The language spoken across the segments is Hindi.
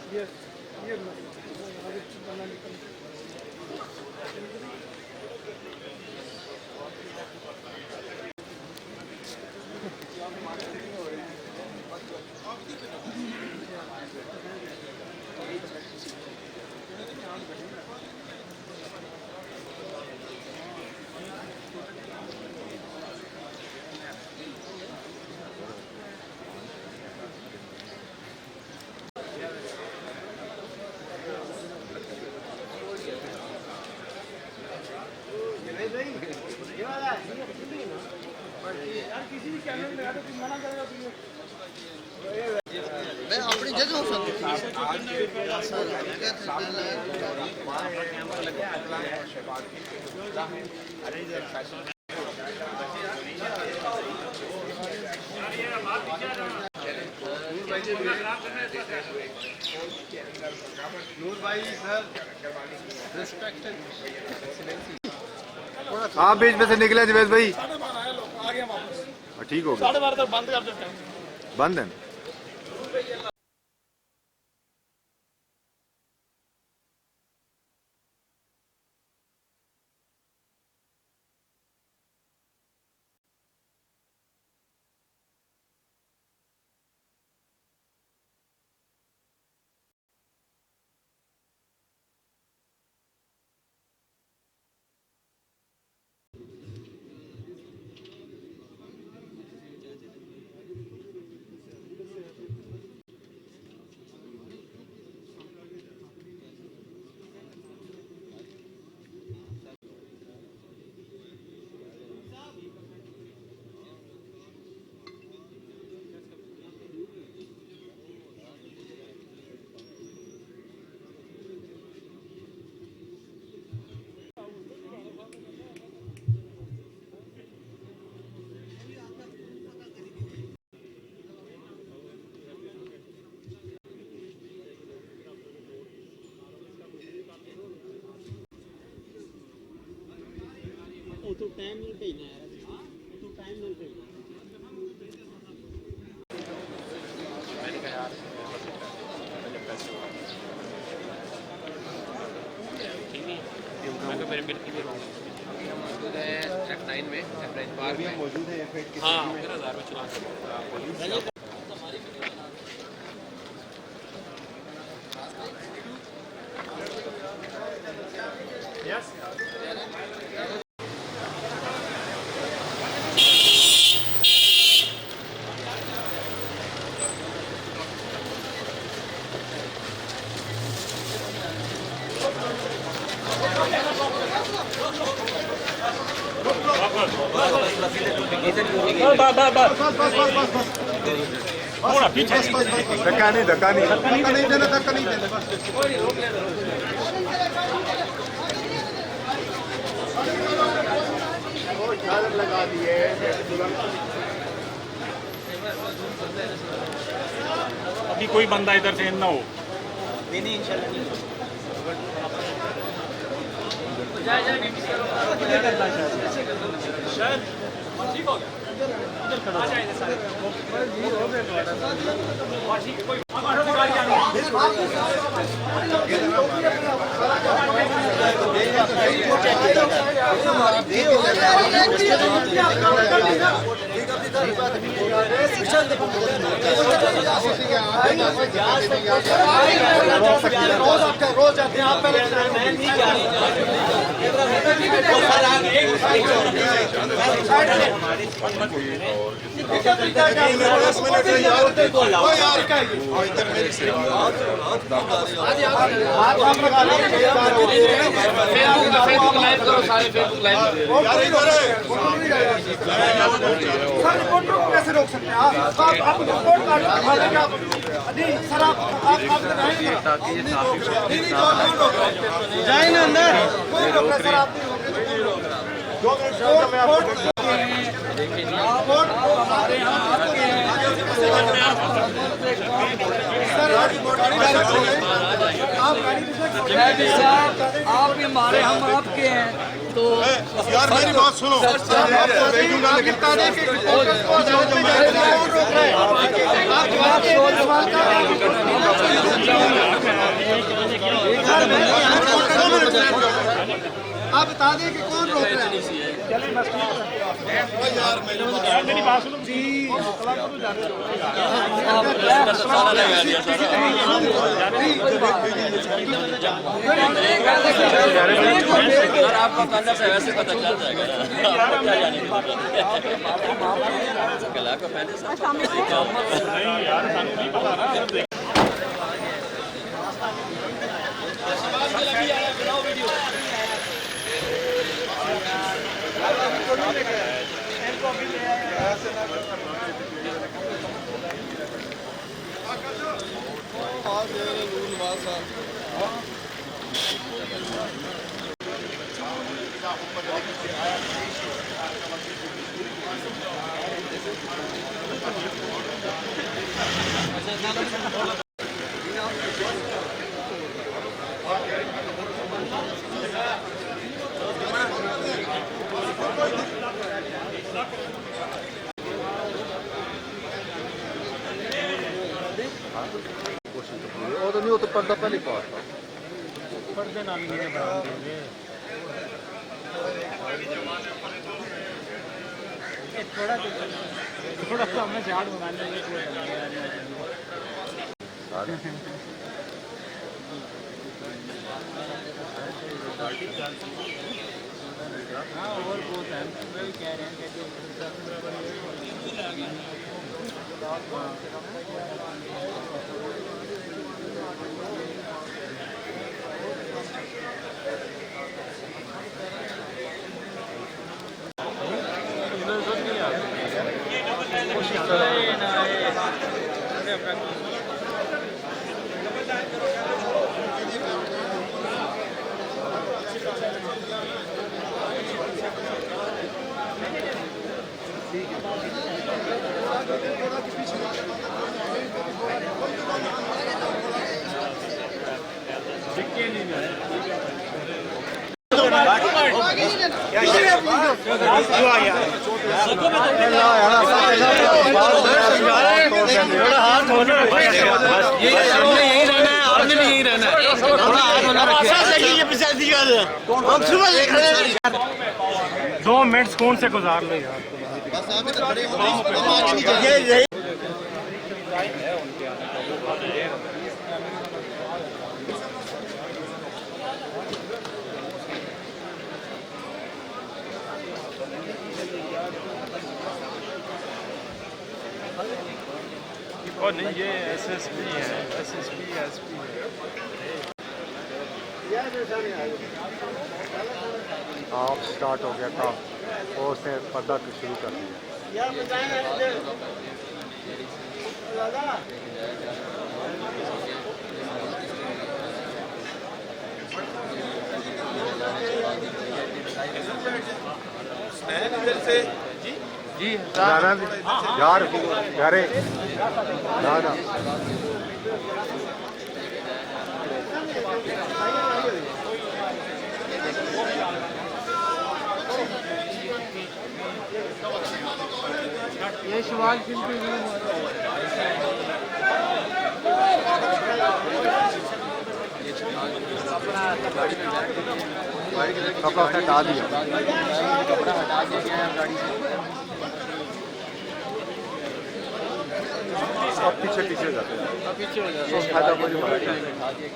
मैं अपनी जगह हो सकती नूर भाई सर रिस्पेक्टेड आप बीच में से निकले जवेद भाई। आ गया वापस ठीक हो गया। 12:30 तक बंद कर देते हैं। बंद है। तो टाइम नहीं भेजना यार, तो टाइम नहीं भेजना। मैंने कहा यार मैं तो मेरे बिल की भी मौजूद है F9 में, F9 पार्क में मौजूद है। हाँ मेरा 1000 में चला सकते। धक्का नहीं देना। लगा दिए अभी कोई बंदा इधर से ना हो। नहीं इंशाल्लाह शायद ठीक हो गया। आ जाएंगे सारे। ठीक है कोई रोज आते हैं आप पहले कैसे रोक सकते हैं आप रिपोर्ट नहीं सर आप जाए ना अंदर। सर आप आप गाड़ी जनाबी साहब आप भी हमारे हम आपके हैं तो यार मेरी बात सुनो आपको भेजूंगा लेकिन तारीख की रिपोर्ट को जो मैं रोक रहे हैं आप जवाब दे आप बता दें कि कौन रोक रहा है यार मेरी बात सुनो जी आपको अंदर से वैसे पता चल जाएगा को पहले वो तो नहीं, वो तो पर्दा पहले पास था। पर्दे नाम नहीं बना देंगे थोड़ा सा हमें झाड़ बनाने की हाँ और बहुत है कह रहे हैं यही रहना है आपने भी यही रहना है थोड़ा हाथ होना हम सुबह देख रहे हैं 2 मिनट कौन से गुजार लो यार और नहीं ये एसएसपी है एसएसपी एसपी है आप स्टार्ट हो गया काम और उसने पर्दा शुरू कर दिया जी यार यारे ना ना ये सवाल कपड़ा हटा दिया कपड़ा हटा दिया गया है गाड़ी से अब पीछे पीछे जाते हैं पीछे हो जाते हैं फायदा मुझे बिठा दिया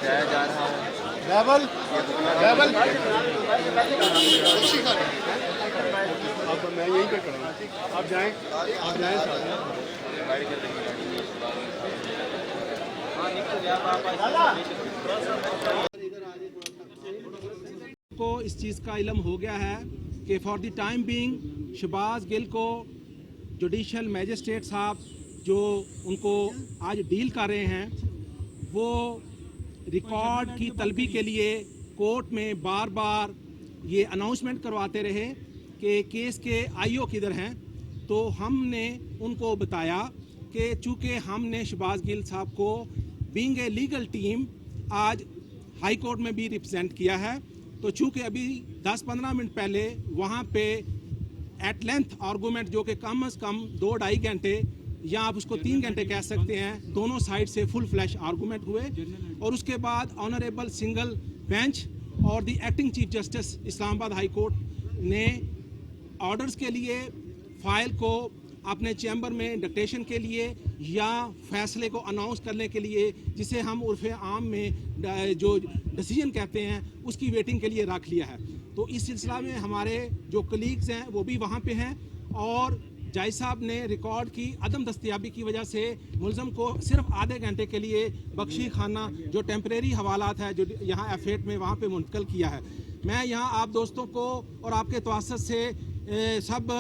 जाया जा रहा है लेवल लेवल अब मैं यहीं पे खड़ा हूँ आप जाएं को इस चीज़ का इल्म हो गया है कि for the time being Shahbaz Gill को जुडिशल मैजिस्ट्रेट साहब जो उनको आज डील कर रहे हैं वो रिकॉर्ड की तलबी के लिए कोर्ट में बार बार ये अनाउंसमेंट करवाते रहे कि केस के आईओ किधर हैं, तो हमने उनको बताया कि चूँकि हमने शहबाज गिल साहब को बीइंग ए लीगल टीम आज हाई कोर्ट में भी रिप्रेजेंट किया है, तो चूँकि अभी 10-15 मिनट पहले वहाँ पे एट लेंथ आर्गूमेंट जो कि कम से कम 2-2.5 घंटे या आप उसको 3 घंटे कह सकते हैं, दोनों साइड से फुल फ्लैश आर्गूमेंट हुए और उसके बाद ऑनरेबल सिंगल बेंच और the acting chief justice Islamabad high court ने ऑर्डर्स के लिए फाइल को अपने चैम्बर में डिक्टेशन के लिए या फैसले को अनाउंस करने के लिए, जिसे हम उर्फ़ आम में जो डिसीजन कहते हैं, उसकी वेटिंग के लिए रख लिया है। तो इस सिलसिला में हमारे जो कलीग्स हैं वो भी वहाँ पे हैं और जज साहब ने रिकॉर्ड की अदम दस्तयाबी की वजह से मुलज़म को सिर्फ आधे घंटे के लिए बख्शी खाना जो टेम्परेरी हवालात है जो यहाँ F8 में वहाँ पे मुंतकिल किया है। मैं यहाँ आप दोस्तों को और आपके तवस्सुत से सब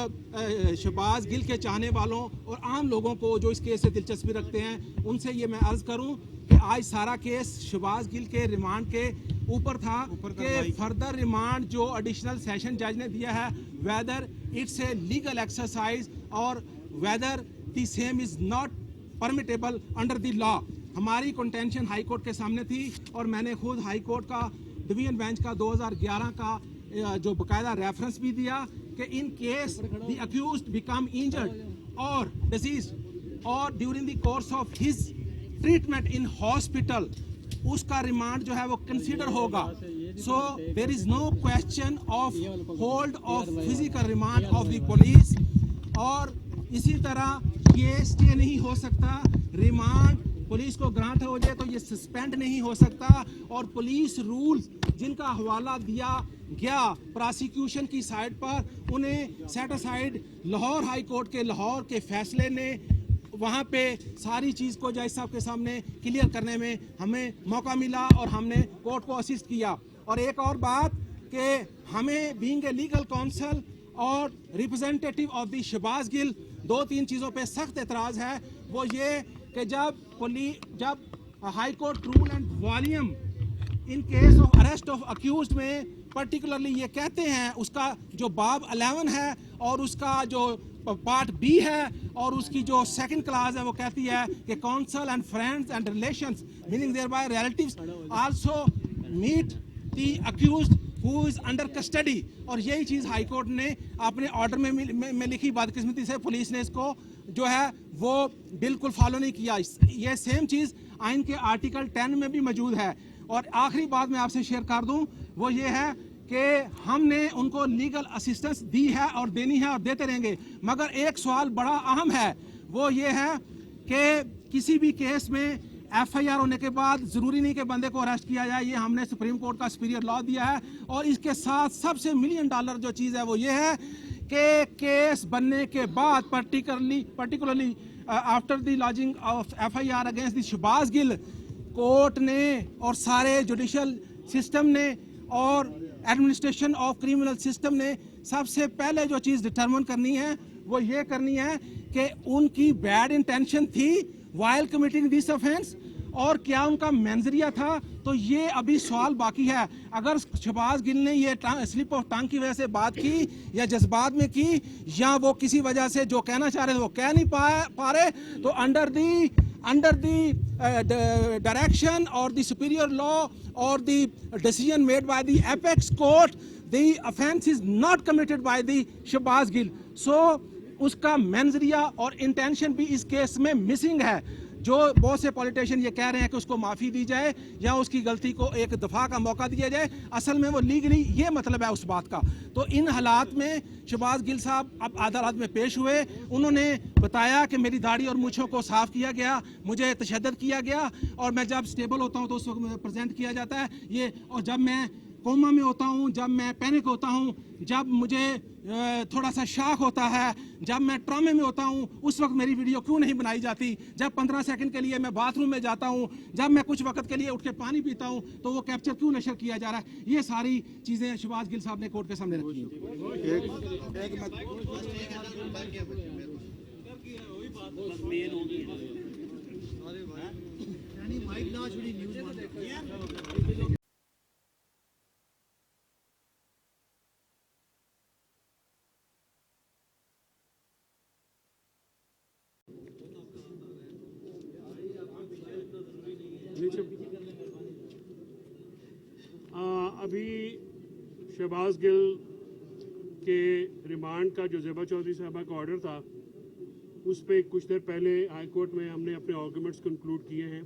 शहबाज गिल के चाहने वालों और आम लोगों को जो इस केस से दिलचस्पी रखते हैं उनसे ये मैं अर्ज़ करूं कि आज सारा केस शहबाज गिल के रिमांड के ऊपर था कि फर्दर रिमांड जो एडिशनल सेशन जज ने दिया है whether it's a legal exercise और whether the same is not permissible under the law. हमारी कंटेंशन हाई कोर्ट के सामने थी और मैंने खुद हाई कोर्ट का डिवीजन बेंच का 2011 का जो बाकायदा रेफरेंस भी दिया कि in case the accused become injured और डिजीज्ड और during the course of his treatment in hospital उसका रिमांड जो है वो कंसीडर होगा। So there is no question of hold of physical remand of the police और इसी तरह ये स्टे नहीं हो सकता, रिमांड पुलिस को ग्रांट हो जाए तो ये सस्पेंड नहीं हो सकता और पुलिस रूल्स जिनका हवाला दिया गया प्रोसिक्यूशन की साइड पर उन्हें set aside Lahore high court के लाहौर के फैसले ने वहाँ पे सारी चीज़ को जज साहब के सामने क्लियर करने में हमें मौका मिला और हमने कोर्ट को असिस्ट किया। और एक और बात कि हमें बीइंग ए लीगल काउंसिल और representative of the Shahbaz Gill 2-3 चीज़ों पे सख्त एतराज़ है। वो ये कि जब high court rule and volume in case of arrest of accused में पर्टिकुलरली ये कहते हैं, उसका जो बाब 11 है और उसका जो पार्ट बी है और उसकी जो सेकंड क्लास है वो कहती है कि counsel and friends and relations meaning thereby relatives also meet the accused who is under custody. और यही चीज़ हाई कोर्ट ने अपने ऑर्डर में लिखी, बदकिस्मती से पुलिस ने इसको जो है वो बिल्कुल फॉलो नहीं किया। ये सेम चीज़ आइन के आर्टिकल 10 में भी मौजूद है। और आखिरी बात मैं आपसे शेयर कर दूं वो ये है कि हमने उनको लीगल असिस्टेंस दी है और देनी है और देते रहेंगे, मगर एक सवाल बड़ा अहम है, वो ये है कि किसी भी केस में FIR होने के बाद ज़रूरी नहीं कि बंदे को अरेस्ट किया जाए। ये हमने सुप्रीम कोर्ट का सुपीरियर लॉ दिया है और इसके साथ सबसे $1 मिलियन जो चीज़ है वो ये है कि केस बनने के बाद particularly after the lodging of FIR against the Shahbaz Gill, court ने और सारे जुडिशल सिस्टम ने और एडमिनिस्ट्रेशन ऑफ क्रिमिनल सिस्टम ने सबसे पहले जो चीज़ डिटरमिन करनी है वो ये करनी है कि उनकी बैड इंटेंशन थी वाइल कमिटिंग दिस ऑफेंस और क्या उनका मेंजरिया था। तो ये अभी सवाल बाकी है। अगर शहबाज गिल ने ये स्लिप ऑफ टंग की वजह से बात की या जज्बात में की या वो किसी वजह से जो कहना चाह रहे थे वो कह नहीं पा रहे, तो under the direction or the superior law or the decision made by the apex court, the offence is not committed by the Shahbaz Gill. So उसका मेंजरिया और इंटेंशन भी इस केस में मिसिंग है। जो बहुत से पॉलिटिशियन ये कह रहे हैं कि उसको माफ़ी दी जाए या उसकी गलती को एक दफ़ा का मौका दिया जाए, असल में वो लीगली ये मतलब है उस बात का। तो इन हालात में शहबाज गिल साहब अब अदालत में पेश हुए, उन्होंने बताया कि मेरी दाढ़ी और मूंछों को साफ़ किया गया, मुझे तशद्दुद किया गया और मैं जब स्टेबल होता हूँ तो उस वक्त प्रेजेंट किया जाता है ये, और जब मैं कोमा में होता हूँ, जब मैं पैनिक होता हूँ, जब मुझे थोड़ा सा शॉक होता है, जब मैं ट्रॉमे में होता हूँ, उस वक्त मेरी वीडियो क्यों नहीं बनाई जाती? जब 15 सेकंड के लिए मैं बाथरूम में जाता हूँ, जब मैं कुछ वक्त के लिए उठ के पानी पीता हूँ, तो वो कैप्चर क्यों नशर किया जा रहा है? ये सारी चीज़ें शहबाज गिल साहब ने कोर्ट के सामने रखी हैं। अभी शहबाज गिल के रिमांड का जो ज़ेबा चौधरी साहबा का ऑर्डर था उस पर कुछ देर पहले हाई कोर्ट में हमने अपने आर्गूमेंट्स कंक्लूड किए हैं।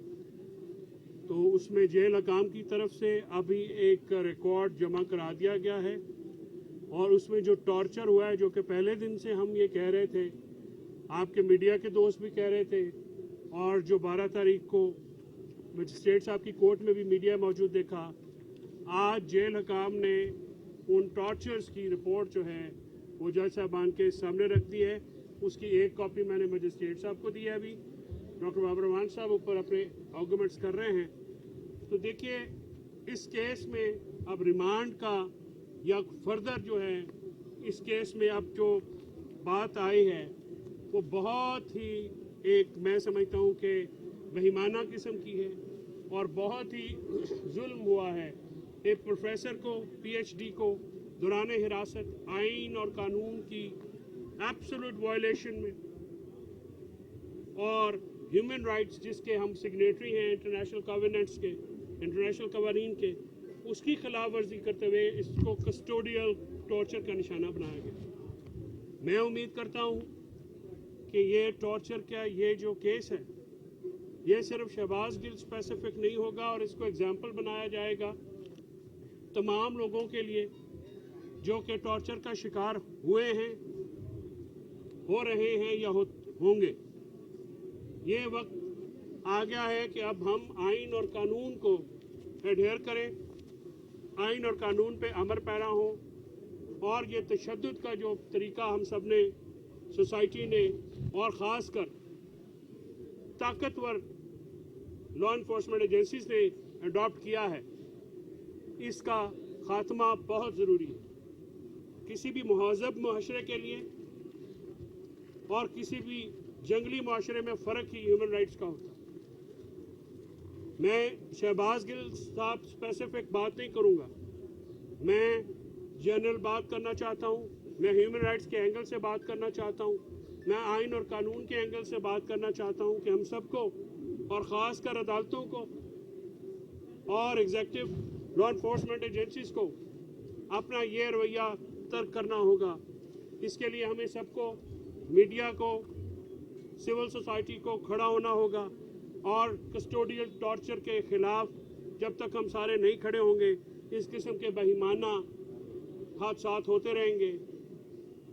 तो उसमें जेल हकाम की तरफ से अभी एक रिकॉर्ड जमा करा दिया गया है और उसमें जो टॉर्चर हुआ है, जो कि पहले दिन से हम ये कह रहे थे, आपके मीडिया के दोस्त भी कह रहे थे और जो 12 तारीख को मजिस्ट्रेट साहब की कोर्ट में भी मीडिया मौजूद देखा, आज जेल हकाम ने उन टॉर्चर्स की रिपोर्ट जो है वो जज साहबान के सामने रख दी है। उसकी एक कॉपी मैंने मजिस्ट्रेट साहब को दी है। अभी डॉक्टर बाबर रहमान साहब ऊपर अपने आर्गूमेंट्स कर रहे हैं। तो देखिए, इस केस में अब रिमांड का या फर्दर जो है इस केस में अब जो बात आई है वो बहुत ही एक मैं समझता हूँ कि बेईमाना किस्म की है और बहुत ही जुल्म हुआ है। एक प्रोफेसर को, पीएचडी को दौरान हिरासत आइन और कानून की एब्सोल्यूट वायलेशन में और ह्यूमन राइट्स जिसके हम सिग्नेटरी हैं इंटरनेशनल कवेनेंट्स के, इंटरनेशनल कवानीन के, उसकी खिलाफ वर्जी करते हुए इसको कस्टोडियल टॉर्चर का निशाना बनाया गया। मैं उम्मीद करता हूँ कि ये टॉर्चर क्या, ये जो केस है ये सिर्फ शहबाज गिल स्पेसिफिक नहीं होगा और इसको एग्जाम्पल बनाया जाएगा तमाम लोगों के लिए जो कि टॉर्चर का शिकार हुए हैं, हो रहे हैं या होंगे। ये वक्त आ गया है कि अब हम आइन और कानून को एडहेयर करें, आइन और कानून पे अमर पैरा हो और ये तशद्दुद का जो तरीका हम सब ने, सोसाइटी ने और ख़ास कर ताकतवर लॉ इन्फोर्समेंट एजेंसीज ने अडॉप्ट किया है, इसका खात्मा बहुत ज़रूरी है। किसी भी महज़ब मुआशरे के लिए और किसी भी जंगली मुआशरे में फ़र्क ही ह्यूमन राइट्स का होता है। मैं शहबाज गिल साहब स्पेसिफिक बात नहीं करूँगा, मैं जनरल बात करना चाहता हूँ, मैं ह्यूमन राइट्स के एंगल से बात करना चाहता हूँ, मैं आइन और कानून के एंगल से बात करना चाहता हूँ कि हम सबको और ख़ास कर अदालतों को और एग्जीक्यूटिव लॉ इन्फोर्समेंट एजेंसीज को अपना ये रवैया तर्क करना होगा। इसके लिए हमें सबको, मीडिया को, सिविल सोसाइटी को खड़ा होना होगा और कस्टोडियल टॉर्चर के ख़िलाफ़ जब तक हम सारे नहीं खड़े होंगे इस किस्म के बेईमाना हादसात होते रहेंगे।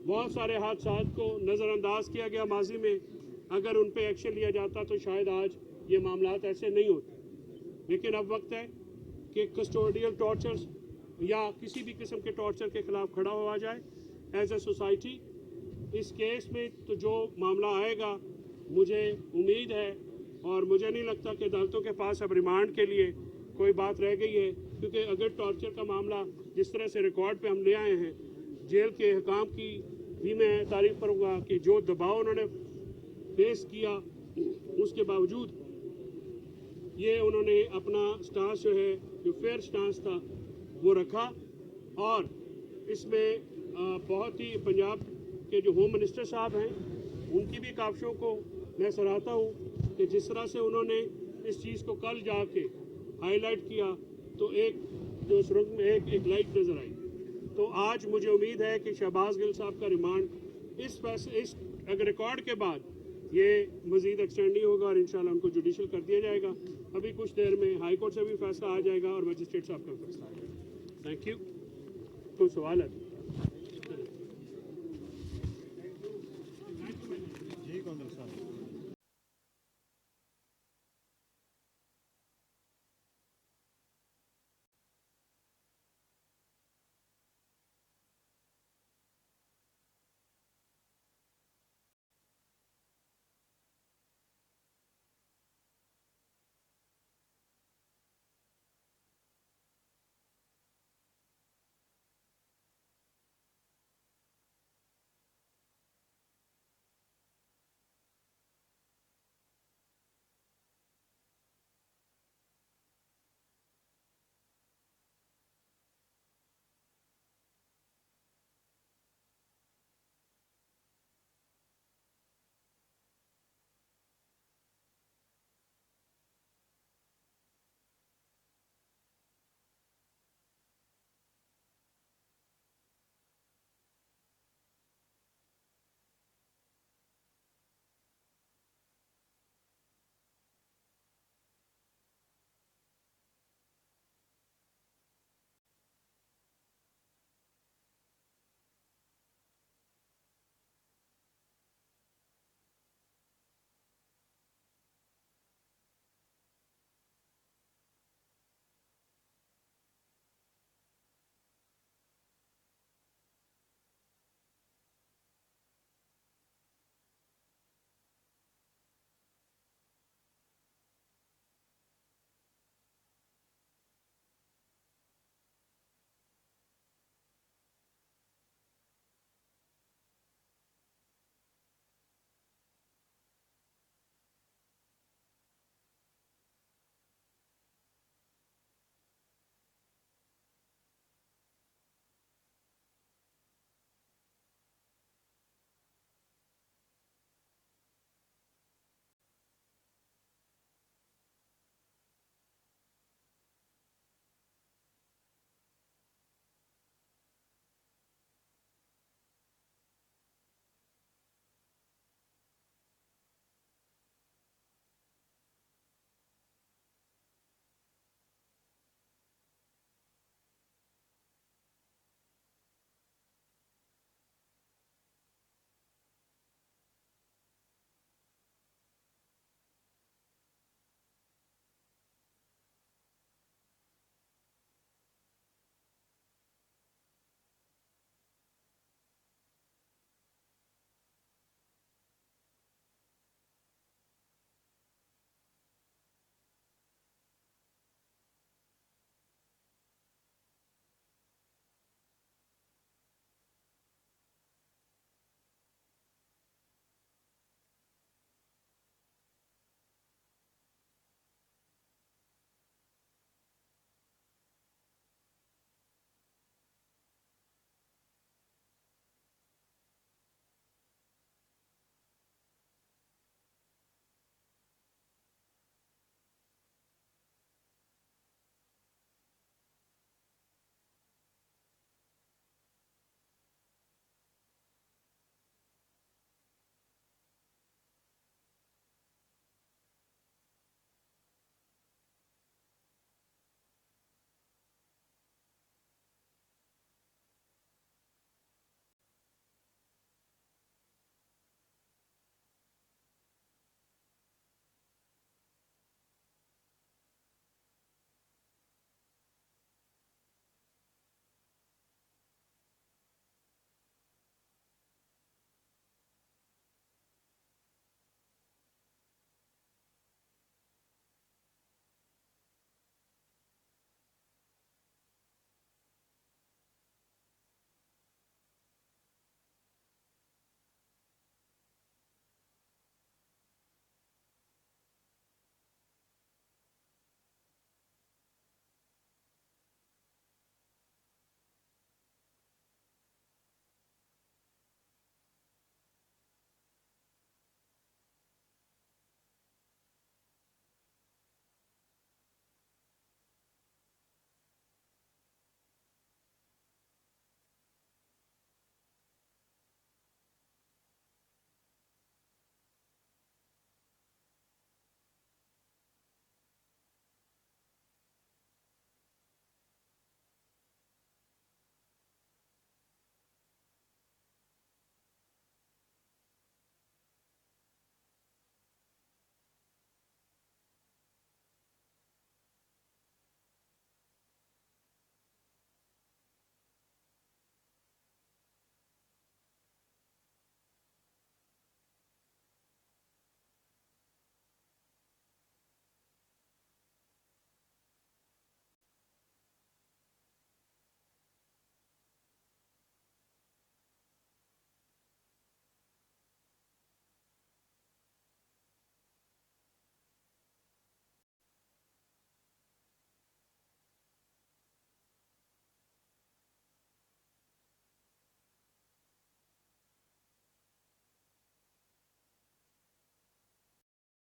बहुत सारे हादसात को नज़रअंदाज किया गया माजी में, अगर उन पे एक्शन लिया जाता तो शायद आज ये मामलात ऐसे नहीं होते। लेकिन अब वक्त है कि कस्टोडियल टॉर्चर्स या किसी भी किस्म के टॉर्चर के ख़िलाफ़ खड़ा हुआ जाए एज ए सोसाइटी। इस केस में तो जो मामला आएगा, मुझे उम्मीद है और मुझे नहीं लगता कि अदालतों के पास अब रिमांड के लिए कोई बात रह गई है, क्योंकि अगर टॉर्चर का मामला जिस तरह से रिकॉर्ड पे हम ले आए हैं, जेल के हकाम की भी मैं तारीफ करूँगा कि जो दबाव उन्होंने फेस किया उसके बावजूद ये उन्होंने अपना स्टांस जो है, जो फेयर स्टांस था वो रखा। और इसमें बहुत ही पंजाब के जो होम मिनिस्टर साहब हैं उनकी भी काविशों को मैं सराहता हूँ कि जिस तरह से उन्होंने इस चीज़ को कल जाके हाईलाइट किया तो एक जो सुरंग में एक लाइट नज़र आई। तो आज मुझे उम्मीद है कि शहबाज गिल साहब का रिमांड इस अगर रिकॉर्ड के बाद ये मज़ीद एक्सटेंड नहीं होगा और इंशाल्लाह उनको जुडिशल कर दिया जाएगा। अभी कुछ देर में हाई कोर्ट से भी फैसला आ जाएगा और मजिस्ट्रेट साहब का फैसला आ जाएगा। Thank you. कोई सवाल है?